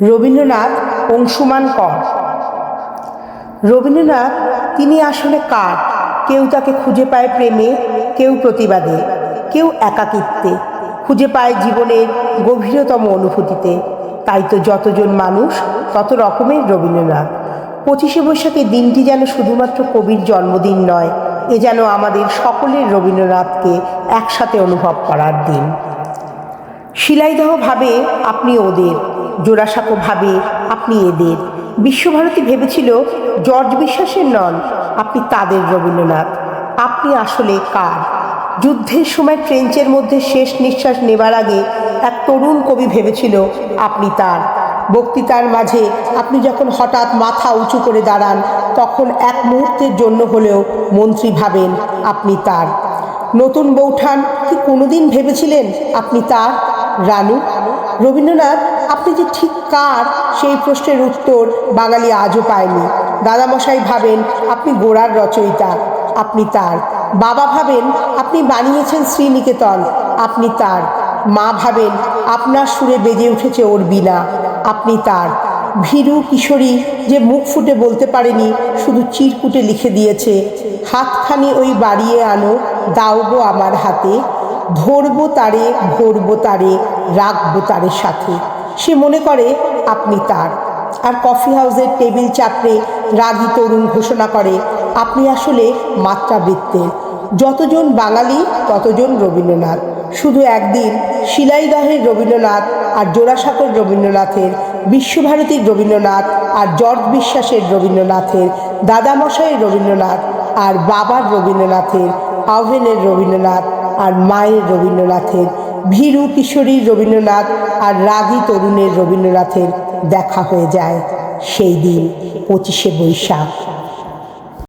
রবীন্দ্রনাথ অংশুমান কর। রবীন্দ্রনাথ তিনি আসলে কার? কেউ তাকে খুঁজে পায় প্রেমে, কেউ প্রতিবাদে, কেউ একাকিত্বে, খুঁজে পায় জীবনের গভীরতম অনুভূতিতে। তাই তো যতজন মানুষ তত রকমের রবীন্দ্রনাথ। 25শে বৈশাখের দিনটি যেন শুধুমাত্র কবির জন্মদিন নয়, এ যেন আমাদের সকলের রবীন্দ্রনাথকে একসাথে অনুভব করার দিন। শিলাইদহ ভাবে আপনি ওদের, জোড়াসাঁকো ভাবে আপনি এদের। বিশ্বভারতী ভেবেছিল জর্জ বিশ্বাসের নন, আপনি তাদের রবীন্দ্রনাথ। আপনি আসলে কার? যুদ্ধের সময় ট্রেঞ্চের মধ্যে শেষ নিঃশ্বাস নেবার আগে এক তরুণ কবি ভেবেছিল আপনি তার। বক্তৃতার মাঝে আপনি যখন হঠাৎ মাথা উঁচু করে দাঁড়ান, তখন এক মুহূর্তের জন্য হলেও মন্ত্রী ভাবেন আপনি তার। নতুন বৌঠান কি কোনোদিন ভেবেছিলেন আপনি তার? রানু, রবীন্দ্রনাথ আপনি যে ঠিক কার সেই প্রশ্নের উত্তর বাঙালি আজও পায়নি। দাদামশাই ভাবেন আপনি গোড়ার রচয়িতা, আপনি তার। বাবা ভাবেন আপনি বানিয়েছেন শ্রীনিকেতন, আপনি তার। মা ভাবেন আপনার সুরে বেজে উঠেছে ওর বীণা, আপনি তার। ভীরু কিশোরী যে মুখ ফুটে বলতে পারেনি, শুধু চিরকুটে লিখে দিয়েছে, হাতখানি ওই বাড়িয়ে আনো, দাও গো আমার হাতে, ধরবো তারে, ভরবো তারে, রাখবো তারে সাথে। সে মনে করে আপনি তার। আর কফি হাউসের টেবিল চাপড়ে রাগী তরুণ ঘোষণা করে আপনি আসলে মাত্রাবৃত্তের। যতজন বাঙালি ততজন রবীন্দ্রনাথ। শুধু একদিন শিলাইদহের রবীন্দ্রনাথ আর জোড়াসাঁকোর রবীন্দ্রনাথের, বিশ্বভারতীর রবীন্দ্রনাথ আর জর্জ বিশ্বাসের রবীন্দ্রনাথের, দাদামশাইয়ের রবীন্দ্রনাথ আর বাবার রবীন্দ্রনাথের, আভেনের রবীন্দ্রনাথ আর মায়ের রবীন্দ্রনাথের, ভীরু কিশোরীর রবীন্দ্রনাথ আর রাগী তরুণের রবীন্দ্রনাথের দেখা হয়ে যায় সেই দিন 25শে বৈশাখ।